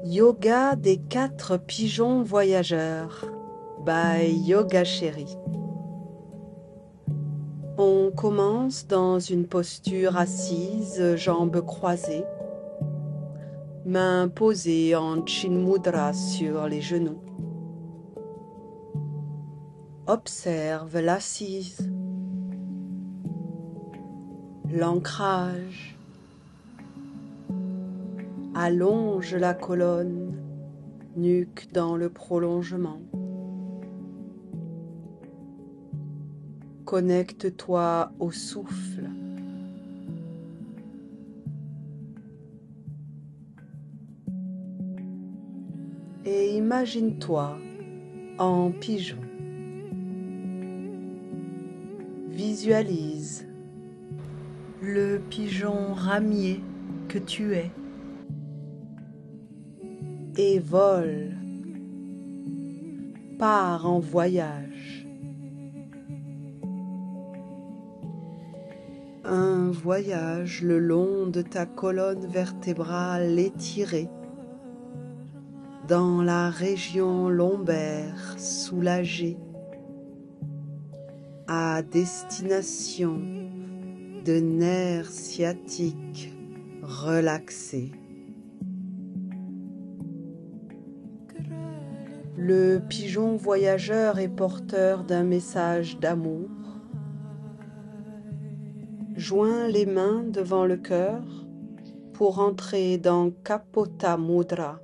Yoga des 4 pigeons voyageurs by Yoga Chérie. On commence dans une posture assise, jambes croisées, mains posées en Chin Mudra sur les genoux. Observe l'assise, l'ancrage. Allonge la colonne, nuque dans le prolongement. Connecte-toi au souffle. Et imagine-toi en pigeon. Visualise le pigeon ramier que tu es et vole, pars en voyage. Un voyage le long de ta colonne vertébrale étirée, dans la région lombaire soulagée, à destination de nerfs sciatiques relaxés. Le pigeon voyageur est porteur d'un message d'amour. Joins les mains devant le cœur pour entrer dans Kapota Mudra,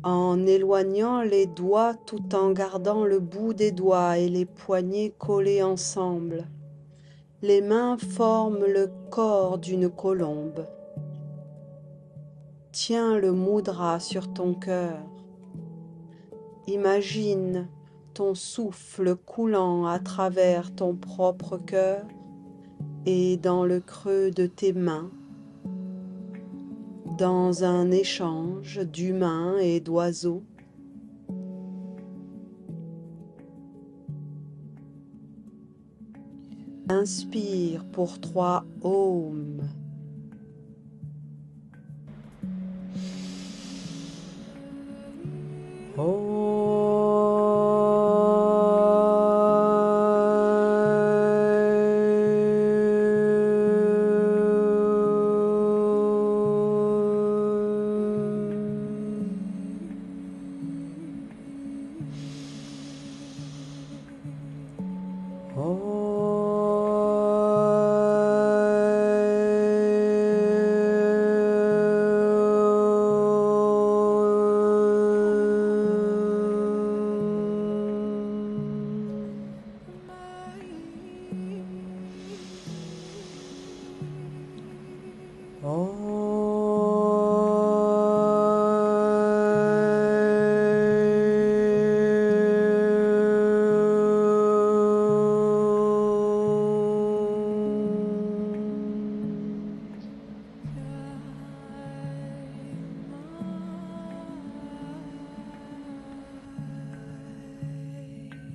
en éloignant les doigts tout en gardant le bout des doigts et les poignets collés ensemble. Les mains forment le corps d'une colombe. Tiens le mudra sur ton cœur. Imagine ton souffle coulant à travers ton propre cœur et dans le creux de tes mains, dans un échange d'humains et d'oiseaux. Inspire pour 3 Om.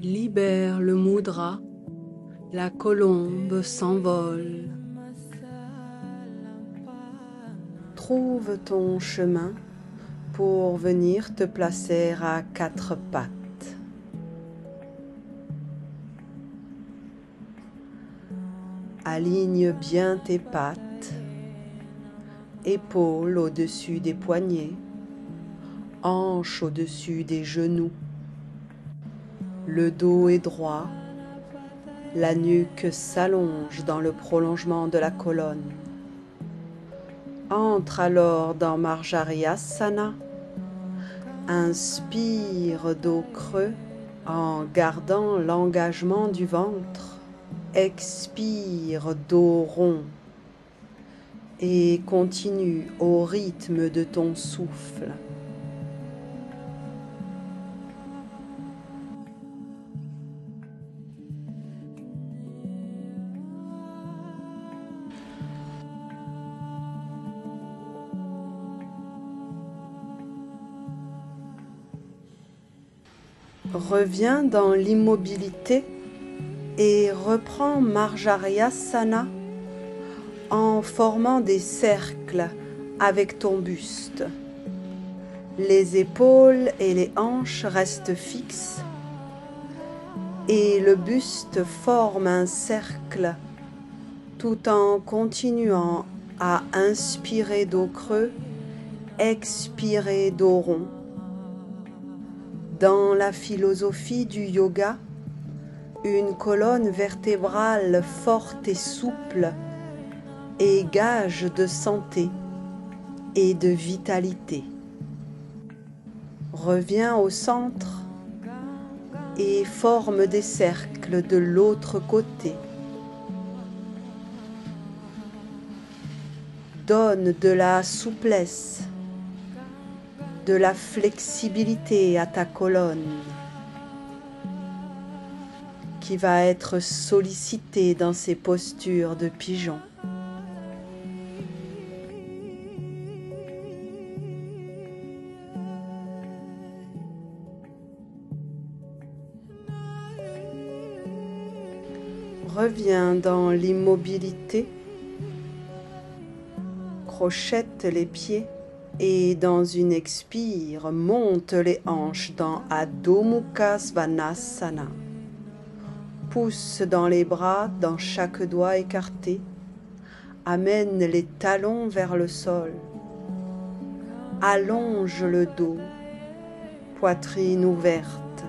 Libère le mudra, la colombe s'envole. Trouve ton chemin pour venir te placer à 4 pattes. Aligne bien tes pattes, épaules au-dessus des poignets, hanches au-dessus des genoux. Le dos est droit, la nuque s'allonge dans le prolongement de la colonne. Entre alors dans Marjariyasana. Inspire dos creux en gardant l'engagement du ventre. Expire dos rond et continue au rythme de ton souffle. Reviens dans l'immobilité et reprends Marjariyasana en formant des cercles avec ton buste. Les épaules et les hanches restent fixes et le buste forme un cercle tout en continuant à inspirer dos creux, expirer dos rond. Dans la philosophie du yoga, une colonne vertébrale forte et souple est gage de santé et de vitalité. Reviens au centre et forme des cercles de l'autre côté. Donne de la souplesse, de la flexibilité à ta colonne qui va être sollicitée dans ces postures de pigeon. Reviens dans l'immobilité, crochette les pieds et dans une expire, monte les hanches dans Adho Mukha Svanasana. Pousse dans les bras, dans chaque doigt écarté. Amène les talons vers le sol. Allonge le dos, poitrine ouverte.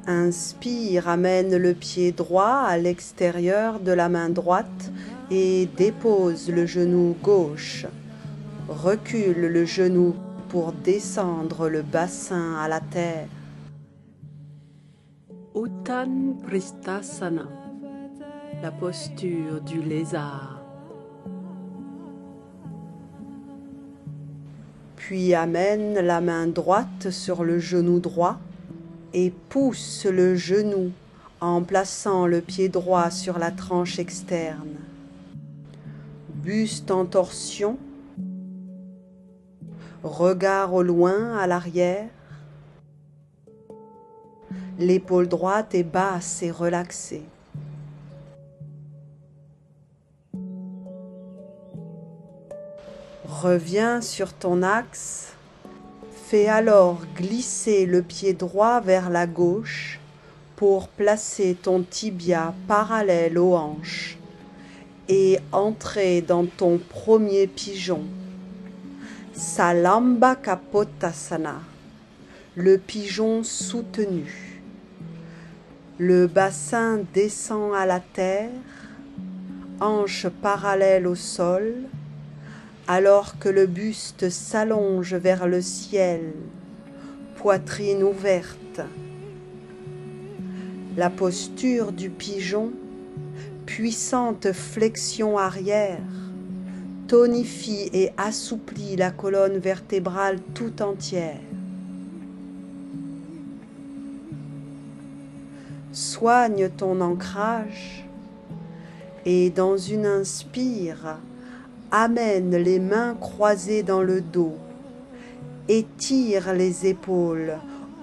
Inspire, amène le pied droit à l'extérieur de la main droite et dépose le genou gauche. Recule le genou pour descendre le bassin à la terre. Uttanapristhasana, la posture du lézard. Puis amène la main droite sur le genou droit et pousse le genou en plaçant le pied droit sur la tranche externe. Buste en torsion, regard au loin à l'arrière. L'épaule droite est basse et relaxée. Reviens sur ton axe. Fais alors glisser le pied droit vers la gauche pour placer ton tibia parallèle aux hanches et entrer dans ton premier pigeon. Salamba Kapotthasana, le pigeon soutenu. Le bassin descend à la terre, hanches parallèles au sol, alors que le buste s'allonge vers le ciel, poitrine ouverte. La posture du pigeon, puissante flexion arrière, tonifie et assouplit la colonne vertébrale tout entière. Soigne ton ancrage et dans une inspire, amène les mains croisées dans le dos, étire les épaules,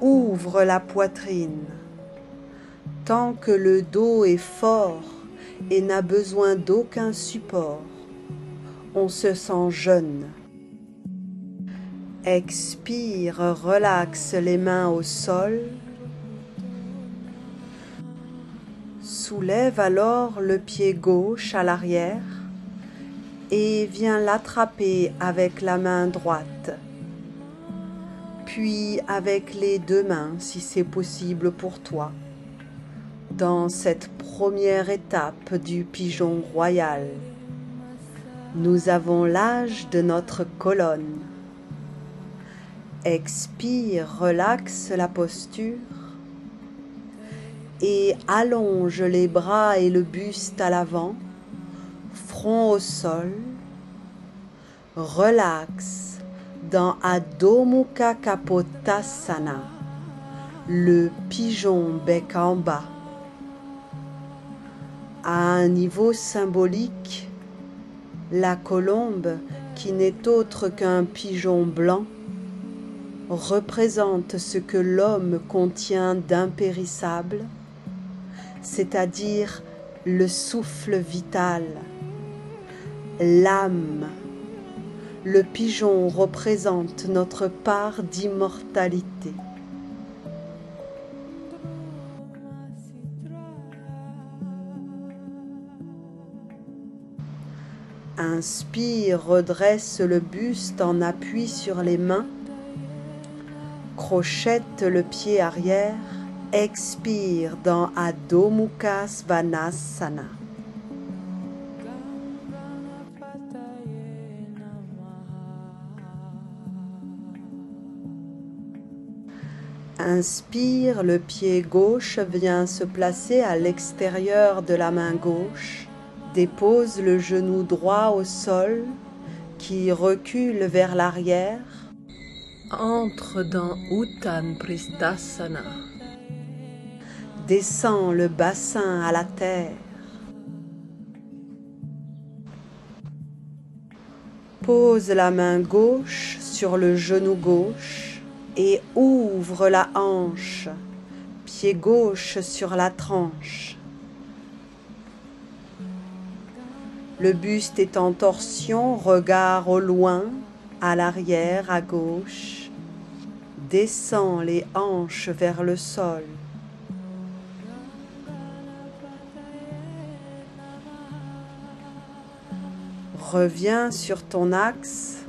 ouvre la poitrine. Tant que le dos est fort et n'a besoin d'aucun support, on se sent jeune. Expire, relaxe les mains au sol. Soulève alors le pied gauche à l'arrière et viens l'attraper avec la main droite. Puis avec les deux mains si c'est possible pour toi. Dans cette première étape du pigeon royal, nous avons l'âge de notre colonne. Expire, relaxe la posture et allonge les bras et le buste à l'avant, front au sol. Relaxe dans Adho Mukha Kapotthasana, le pigeon bec en bas. À un niveau symbolique, la colombe, qui n'est autre qu'un pigeon blanc, représente ce que l'homme contient d'impérissable, c'est-à-dire le souffle vital, l'âme. Le pigeon représente notre part d'immortalité. Inspire, redresse le buste en appui sur les mains. Crochette le pied arrière. Expire dans Adho Mukha Svanasana. Inspire, le pied gauche vient se placer à l'extérieur de la main gauche. Dépose le genou droit au sol qui recule vers l'arrière. Entre dans Uttan Pristhasana. Descends le bassin à la terre. Pose la main gauche sur le genou gauche et ouvre la hanche, pied gauche sur la tranche. Le buste est en torsion, regard au loin, à l'arrière, à gauche. Descends les hanches vers le sol. Reviens sur ton axe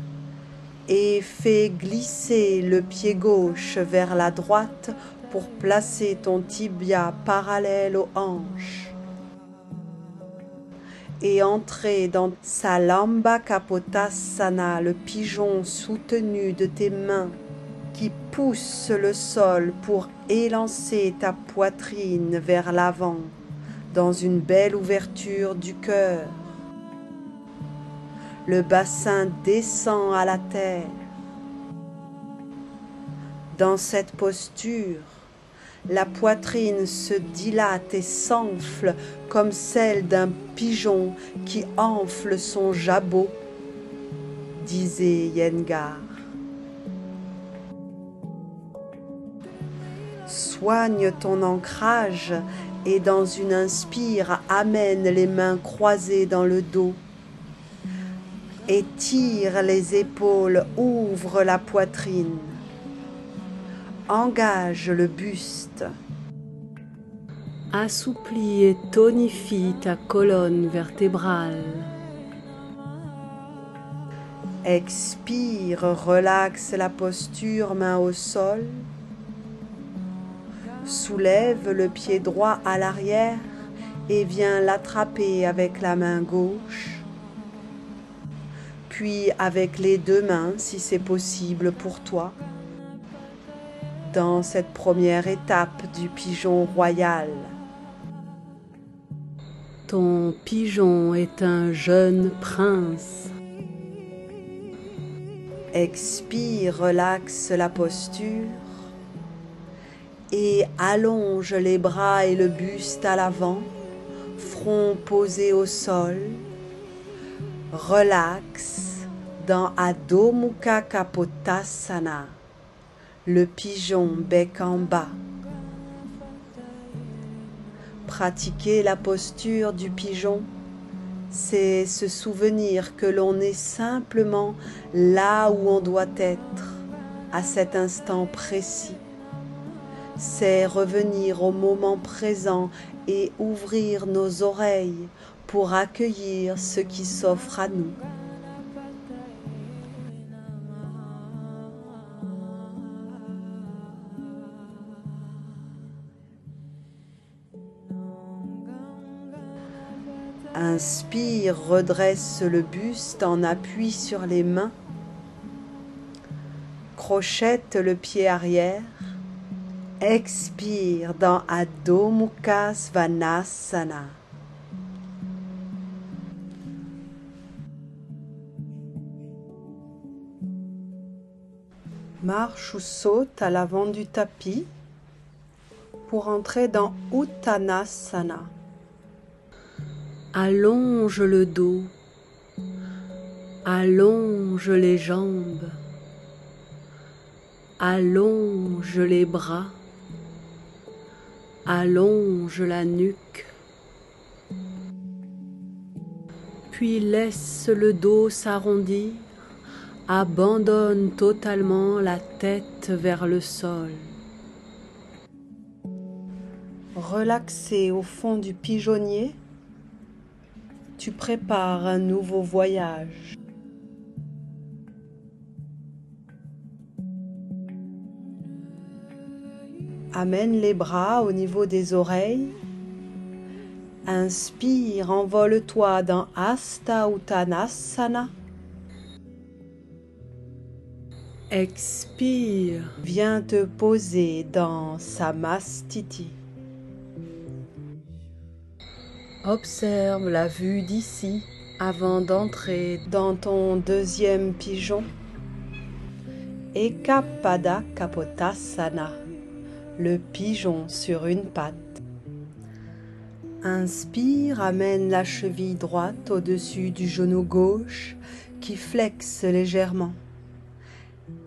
et fais glisser le pied gauche vers la droite pour placer ton tibia parallèle aux hanches. Et entrer dans Salamba Kapotasana, le pigeon soutenu de tes mains qui pousse le sol pour élancer ta poitrine vers l'avant dans une belle ouverture du cœur. Le bassin descend à la terre. Dans cette posture, la poitrine se dilate et s'enfle comme celle d'un pigeon qui enfle son jabot, disait Iyengar. Soigne ton ancrage et dans une inspire, amène les mains croisées dans le dos. Étire les épaules, ouvre la poitrine. Engage le buste. Assouplis et tonifie ta colonne vertébrale. Expire, relaxe la posture, main au sol. Soulève le pied droit à l'arrière et viens l'attraper avec la main gauche. Puis avec les deux mains, si c'est possible pour toi. Dans cette première étape du pigeon royal. Ton pigeon est un jeune prince. Expire, relaxe la posture et allonge les bras et le buste à l'avant, front posé au sol. Relaxe dans Adho Mukha Kapotasana. Le pigeon bec en bas. Pratiquer la posture du pigeon, c'est se souvenir que l'on est simplement là où on doit être, à cet instant précis. C'est revenir au moment présent et ouvrir nos oreilles pour accueillir ce qui s'offre à nous. Inspire, redresse le buste en appui sur les mains. Crochette le pied arrière. Expire dans Adho Mukha Svanasana. Marche ou saute à l'avant du tapis pour entrer dans Uttanasana. Allonge le dos, allonge les jambes, allonge les bras, allonge la nuque. puis laisse le dos s'arrondir, abandonne totalement la tête vers le sol. Relaxé au fond du pigeonnier, tu prépares un nouveau voyage. Amène les bras au niveau des oreilles. Inspire, envole-toi dans Hasta Uttanasana. Expire, viens te poser dans Samastiti. Observe la vue d'ici avant d'entrer dans ton deuxième pigeon. Eka Pada Kapotasana, le pigeon sur une patte. Inspire, amène la cheville droite au-dessus du genou gauche qui flexe légèrement.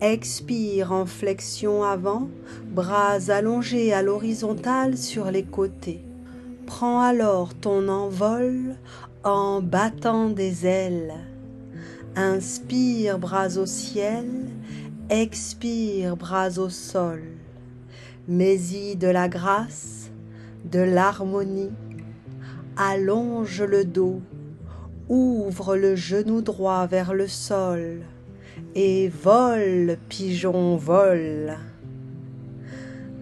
Expire en flexion avant, bras allongés à l'horizontale sur les côtés. Prends alors ton envol en battant des ailes. Inspire, bras au ciel. Expire, bras au sol. Mets-y de la grâce, de l'harmonie. Allonge le dos. Ouvre le genou droit vers le sol. Et vole, pigeon, vole.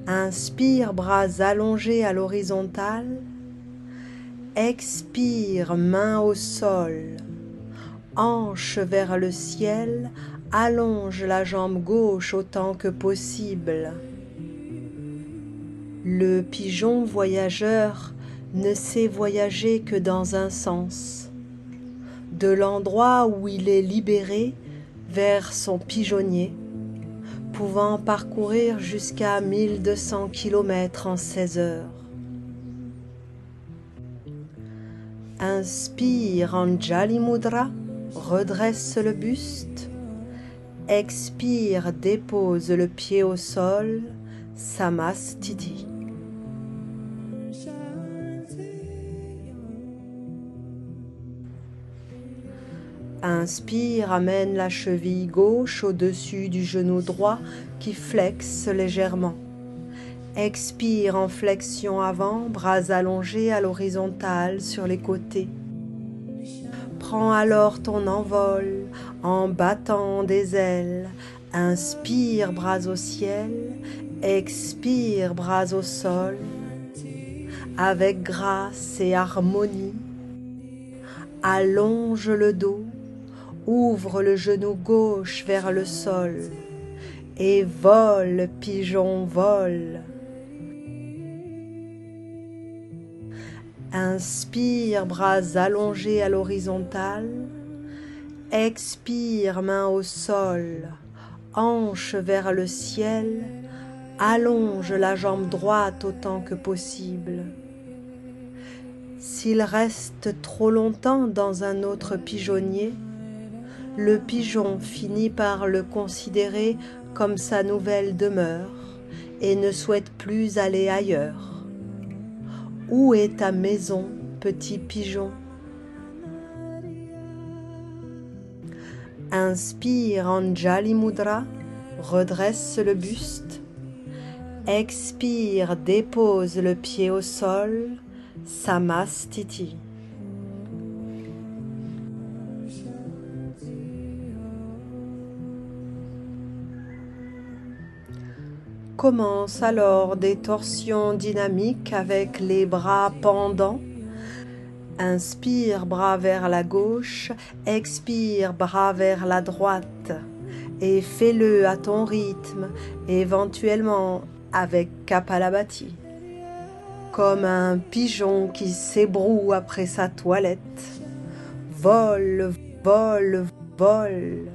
Inspire, bras allongés à l'horizontale. Expire, main au sol. Hanche vers le ciel, allonge la jambe gauche autant que possible. Le pigeon voyageur ne sait voyager que dans un sens. De l'endroit où il est libéré vers son pigeonnier, pouvant parcourir jusqu'à 1200 km en 16 heures. Inspire, Anjali Mudra, redresse le buste. Expire, dépose le pied au sol, Samastiti. Inspire, amène la cheville gauche au-dessus du genou droit qui flexe légèrement. Expire en flexion avant, bras allongés à l'horizontale sur les côtés. Prends alors ton envol en battant des ailes. Inspire, bras au ciel. Expire, bras au sol. Avec grâce et harmonie, allonge le dos. Ouvre le genou gauche vers le sol. Et vole, pigeon, vole. Inspire, bras allongés à l'horizontale. Expire, main au sol. Hanche vers le ciel. Allonge la jambe droite autant que possible. S'il reste trop longtemps dans un autre pigeonnier, le pigeon finit par le considérer comme sa nouvelle demeure et ne souhaite plus aller ailleurs. Où est ta maison, petit pigeon? Inspire, Anjali Mudra, redresse le buste. Expire, dépose le pied au sol, Samastiti. Commence alors des torsions dynamiques avec les bras pendants. Inspire, bras vers la gauche, expire, bras vers la droite. Et fais-le à ton rythme, éventuellement avec Kapalabhati. Comme un pigeon qui s'ébroue après sa toilette. Vole, vole, vole,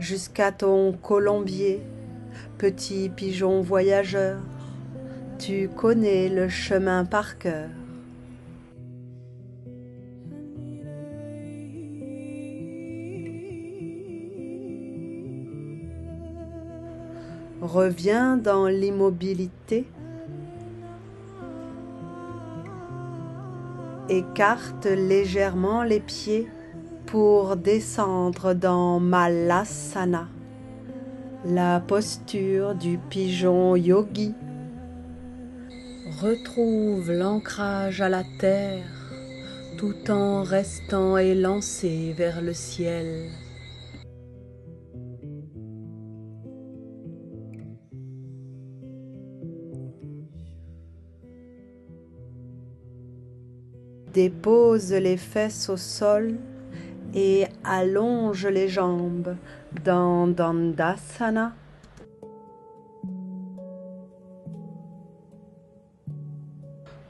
jusqu'à ton colombier. Petit pigeon voyageur, tu connais le chemin par cœur. Reviens dans l'immobilité. Écarte légèrement les pieds pour descendre dans Malasana, la posture du pigeon yogi. Retrouve l'ancrage à la terre tout en restant élancé vers le ciel. Dépose les fesses au sol et allonge les jambes dans Dandasana.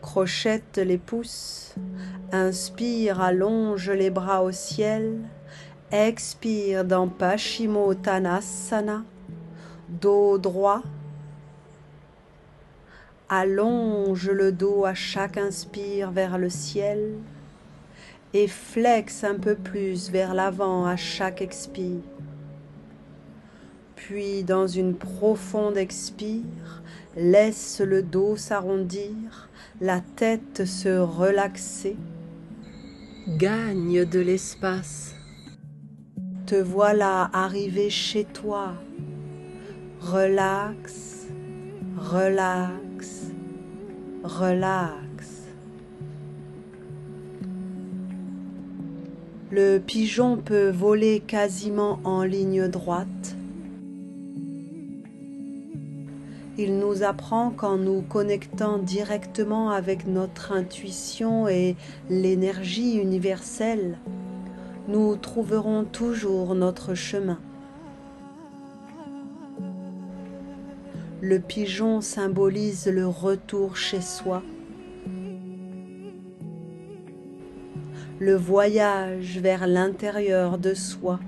Crochette les pouces, inspire, allonge les bras au ciel, expire dans Paschimottanasana, dos droit, allonge le dos à chaque inspire vers le ciel et flexe un peu plus vers l'avant à chaque expire. Puis dans une profonde expire, laisse le dos s'arrondir, la tête se relaxer. Gagne de l'espace. Te voilà arrivé chez toi. Relax, relax, relax. Le pigeon peut voler quasiment en ligne droite. Il nous apprend qu'en nous connectant directement avec notre intuition et l'énergie universelle, nous trouverons toujours notre chemin. Le pigeon symbolise le retour chez soi, le voyage vers l'intérieur de soi.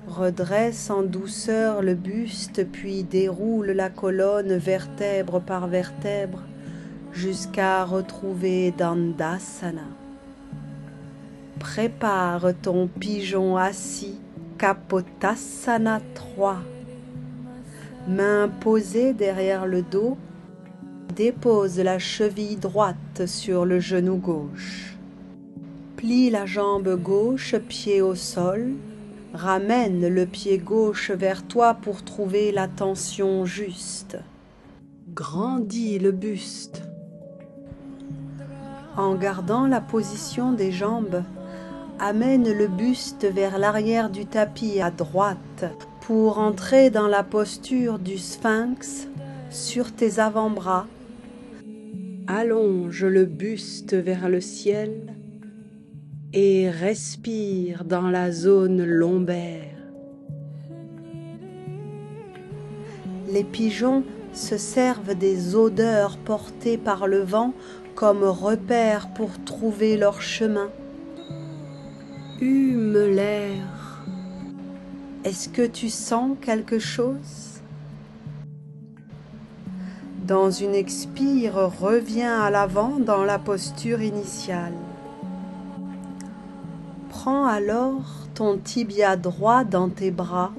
Redresse en douceur le buste, puis déroule la colonne vertèbre par vertèbre jusqu'à retrouver Dandasana. Prépare ton pigeon assis, Kapotasana 3. Mains posées derrière le dos, dépose la cheville droite sur le genou gauche. Plie la jambe gauche, pied au sol. Ramène le pied gauche vers toi pour trouver la tension juste. Grandis le buste. En gardant la position des jambes, amène le buste vers l'arrière du tapis à droite pour entrer dans la posture du sphinx sur tes avant-bras. Allonge le buste vers le ciel et respire dans la zone lombaire. Les pigeons se servent des odeurs portées par le vent comme repère pour trouver leur chemin. Hume l'air. Est-ce que tu sens quelque chose? Dans une expire, reviens à l'avant dans la posture initiale. Prends alors ton tibia droit dans tes bras,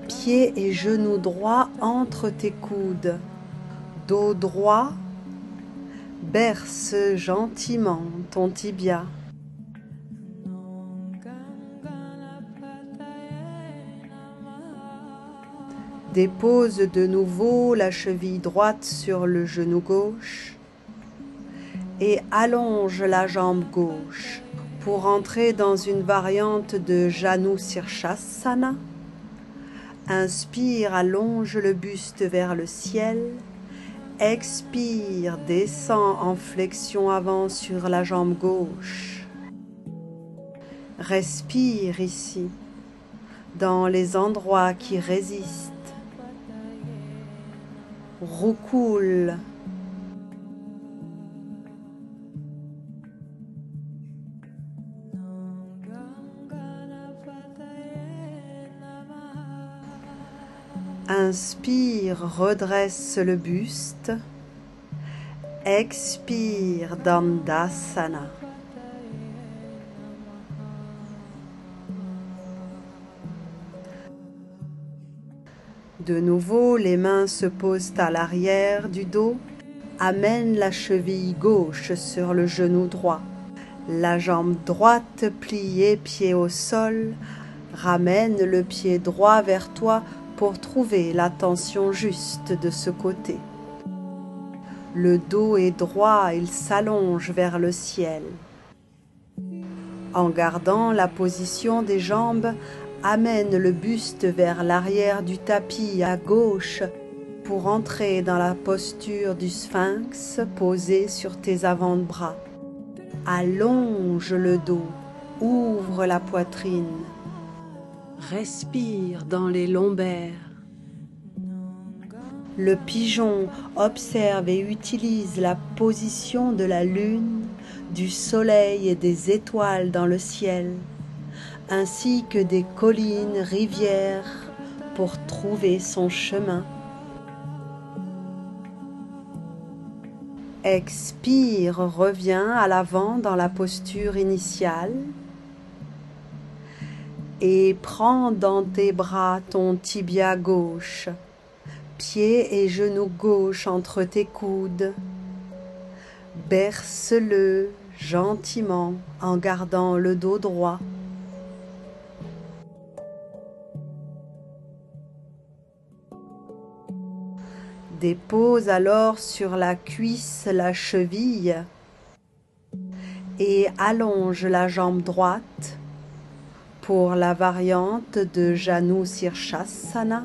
pied et genou droit entre tes coudes, dos droit, berce gentiment ton tibia. Dépose de nouveau la cheville droite sur le genou gauche et allonge la jambe gauche pour entrer dans une variante de Janu Sirshasana. Inspire, allonge le buste vers le ciel. Expire, descend en flexion avant sur la jambe gauche. Respire ici, dans les endroits qui résistent. Roucoule. Inspire, redresse le buste. Expire, Dandasana. De nouveau, les mains se posent à l'arrière du dos. Amène la cheville gauche sur le genou droit. La jambe droite pliée, pied au sol. Ramène le pied droit vers toi pour trouver la tension juste de ce côté. Le dos est droit, il s'allonge vers le ciel. En gardant la position des jambes, amène le buste vers l'arrière du tapis à gauche pour entrer dans la posture du sphinx posé sur tes avant-bras. Allonge le dos, ouvre la poitrine. Respire dans les lombaires. Le pigeon observe et utilise la position de la lune, du soleil et des étoiles dans le ciel, ainsi que des collines, rivières, pour trouver son chemin. Expire, reviens à l'avant dans la posture initiale et prends dans tes bras ton tibia gauche, pied et genou gauche entre tes coudes. Berce-le gentiment en gardant le dos droit. Dépose alors sur la cuisse la cheville et allonge la jambe droite pour la variante de Janu Sirshasana.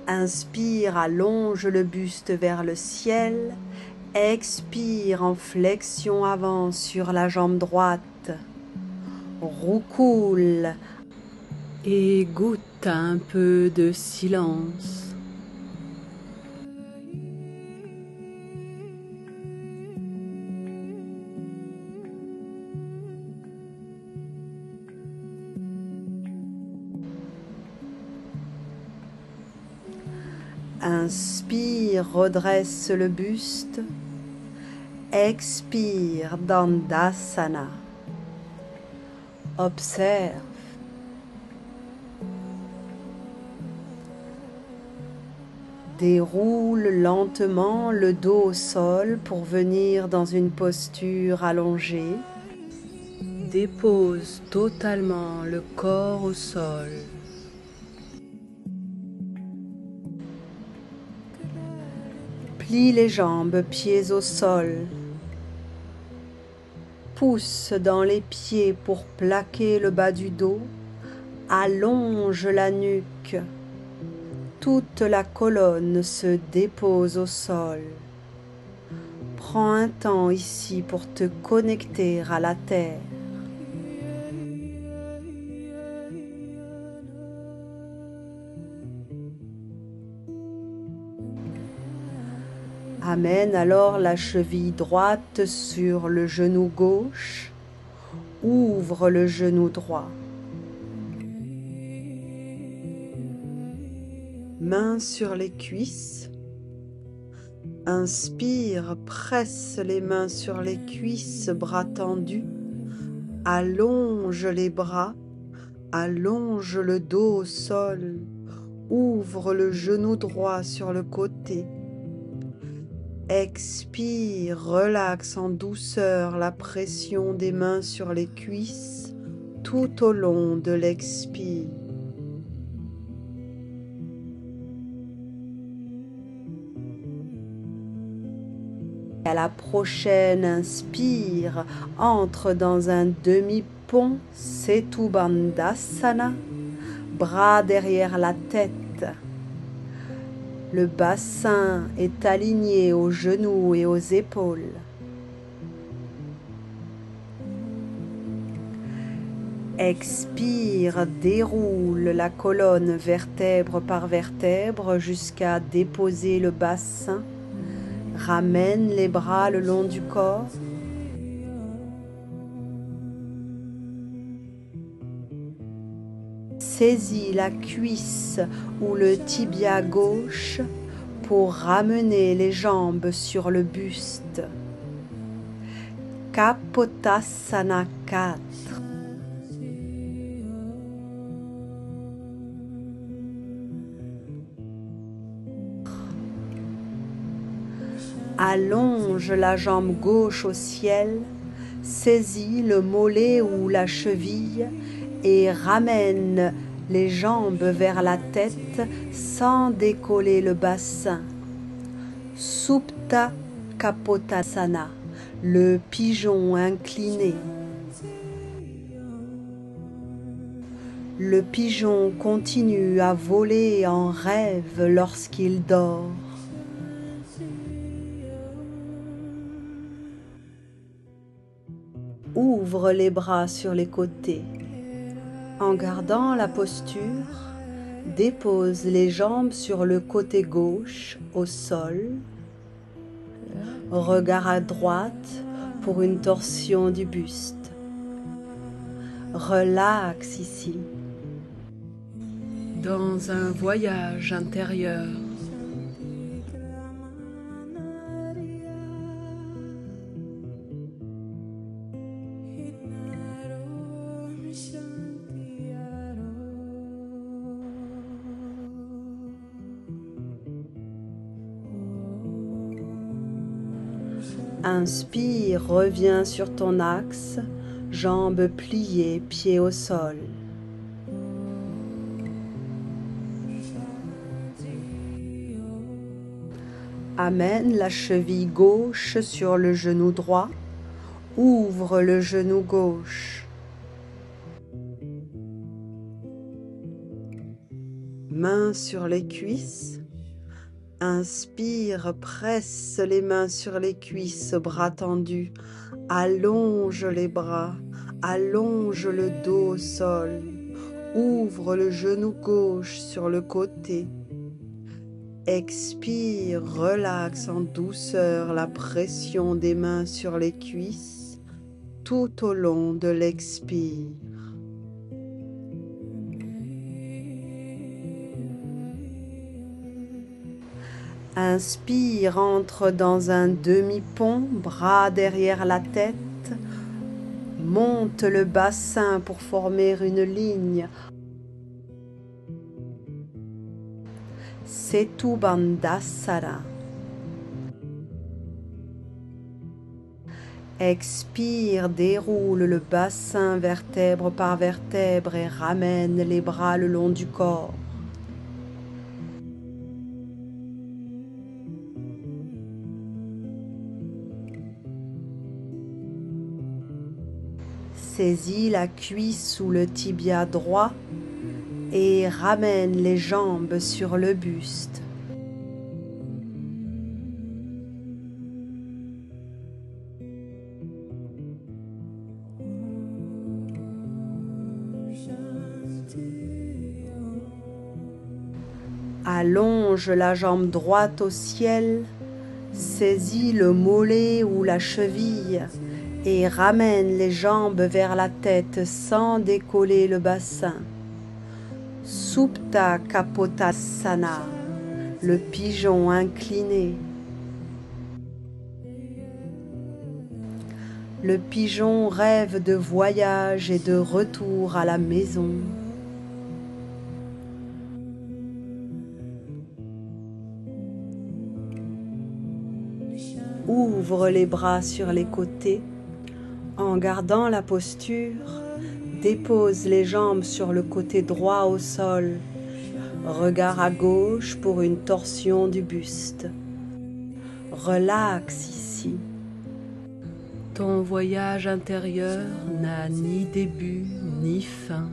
Inspire, allonge le buste vers le ciel. Expire en flexion avant sur la jambe droite. Roucoule et goûte à un peu de silence. Inspire, redresse le buste. Expire, Dandasana. Observe. Déroule lentement le dos au sol pour venir dans une posture allongée. Dépose totalement le corps au sol. Plie les jambes, pieds au sol. Pousse dans les pieds pour plaquer le bas du dos. Allonge la nuque. Toute la colonne se dépose au sol. Prends un temps ici pour te connecter à la terre. Amène alors la cheville droite sur le genou gauche. Ouvre le genou droit. Mains sur les cuisses. Inspire, presse les mains sur les cuisses, bras tendus. Allonge les bras, allonge le dos au sol. Ouvre le genou droit sur le côté. Expire, relaxe en douceur la pression des mains sur les cuisses tout au long de l'expire. À la prochaine inspire, entre dans un demi-pont, Setu Bandhasana, bras derrière la tête. Le bassin est aligné aux genoux et aux épaules. Expire, déroule la colonne vertèbre par vertèbre jusqu'à déposer le bassin. Ramène les bras le long du corps. Saisis la cuisse ou le tibia gauche pour ramener les jambes sur le buste. Kapotasana 4. Allonge la jambe gauche au ciel, saisis le mollet ou la cheville et ramène les jambes vers la tête sans décoller le bassin. Supta Kapotasana, le pigeon incliné. Le pigeon continue à voler en rêve lorsqu'il dort. Ouvre les bras sur les côtés. En gardant la posture, dépose les jambes sur le côté gauche au sol. Regard à droite pour une torsion du buste. Relaxe ici. Dans un voyage intérieur. Inspire, reviens sur ton axe, jambes pliées, pieds au sol. Amène la cheville gauche sur le genou droit, ouvre le genou gauche. Mains sur les cuisses. Inspire, presse les mains sur les cuisses, bras tendus. Allonge les bras, allonge le dos au sol. Ouvre le genou gauche sur le côté. Expire, relaxe en douceur la pression des mains sur les cuisses tout au long de l'expire. Inspire, entre dans un demi-pont, bras derrière la tête. Monte le bassin pour former une ligne. Setu Bandhasana. Expire, déroule le bassin vertèbre par vertèbre et ramène les bras le long du corps. Saisis la cuisse sous le tibia droit et ramène les jambes sur le buste. Allonge la jambe droite au ciel, saisis le mollet ou la cheville et ramène les jambes vers la tête sans décoller le bassin. Supta Kapotasana, le pigeon incliné. Le pigeon rêve de voyage et de retour à la maison. Ouvre les bras sur les côtés. En gardant la posture, dépose les jambes sur le côté droit au sol. Regard à gauche pour une torsion du buste. Relaxe ici. Ton voyage intérieur n'a ni début ni fin.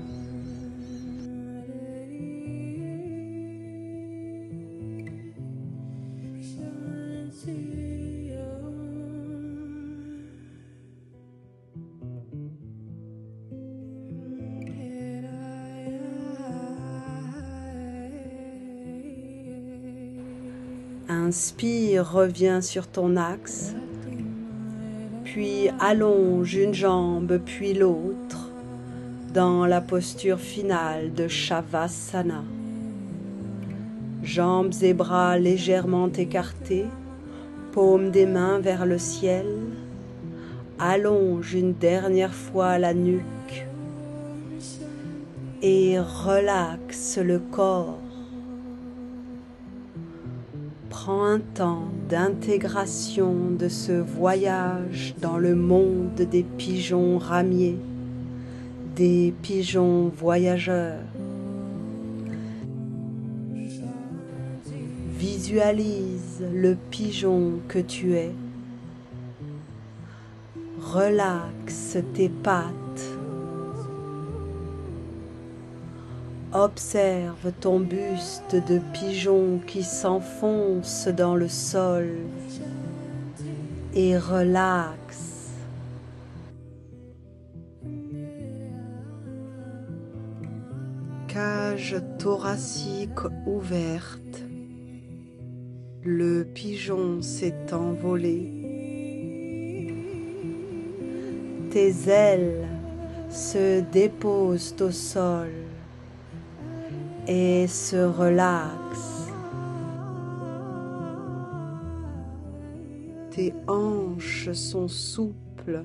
Inspire, reviens sur ton axe, puis allonge une jambe puis l'autre dans la posture finale de Shavasana. Jambes et bras légèrement écartés, paumes des mains vers le ciel. Allonge une dernière fois la nuque et relaxe le corps. Prends un temps d'intégration de ce voyage dans le monde des pigeons ramiers, des pigeons voyageurs. Visualise le pigeon que tu es. Relaxe tes pattes. Observe ton buste de pigeon qui s'enfonce dans le sol et relaxe. Cage thoracique ouverte. Le pigeon s'est envolé. Tes ailes se déposent au sol et se relaxent. Tes hanches sont souples.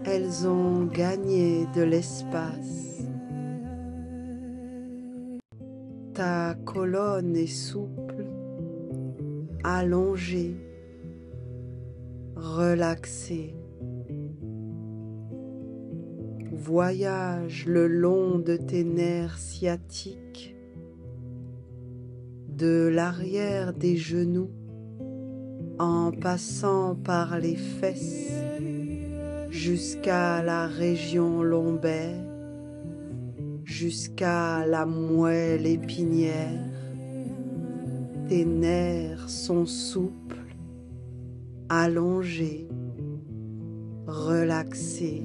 Elles ont gagné de l'espace. Ta colonne est souple, allongée, relaxée. Voyage le long de tes nerfs sciatiques, de l'arrière des genoux, en passant par les fesses, jusqu'à la région lombaire, jusqu'à la moelle épinière. Tes nerfs sont souples, allongés, relaxés.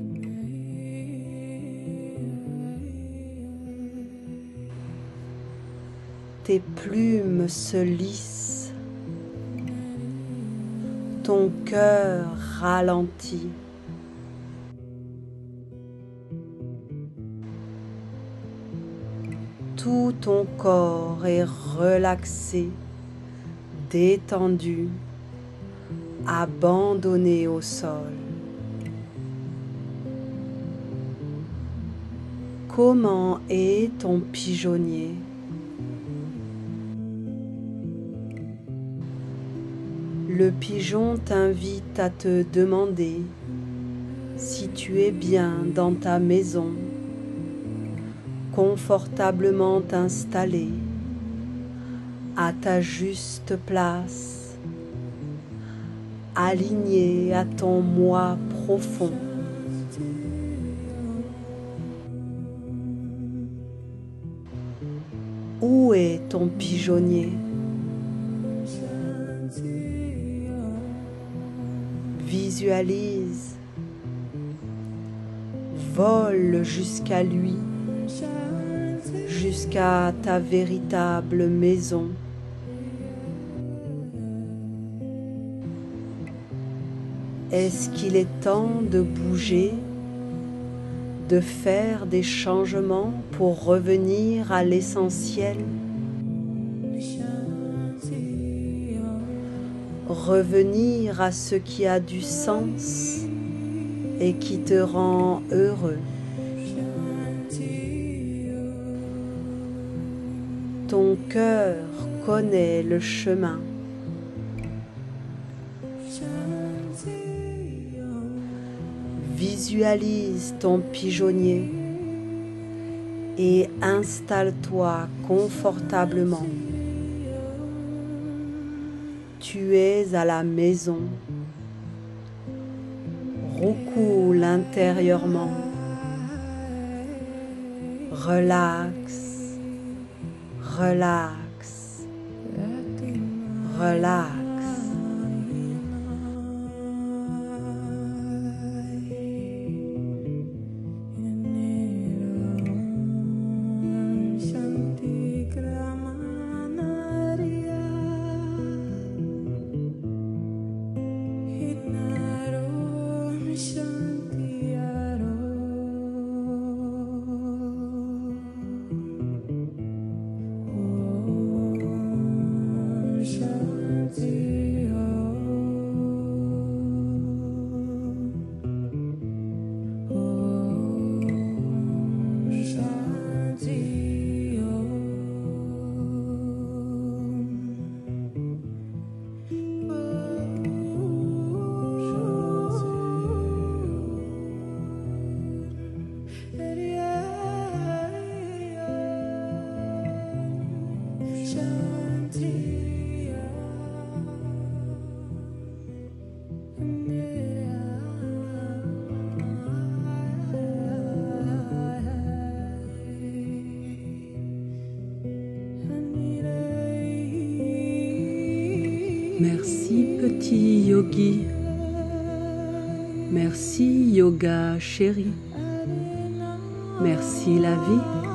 Tes plumes se lissent, ton cœur ralentit. Tout ton corps est relaxé, détendu, abandonné au sol. Comment est ton pigeonnier? Le pigeon t'invite à te demander si tu es bien dans ta maison, confortablement installé, à ta juste place, aligné à ton moi profond. Où est ton pigeonnier? Visualise, vole jusqu'à lui, jusqu'à ta véritable maison. Est-ce qu'il est temps de bouger, de faire des changements pour revenir à l'essentiel? Revenir à ce qui a du sens et qui te rend heureux. Ton cœur connaît le chemin. Visualise ton pigeonnier et installe-toi confortablement. Tu es à la maison. Roucoule intérieurement. Relax, relax, relax. Shanti. Merci petit yogi. Merci yoga chéri. Merci la vie.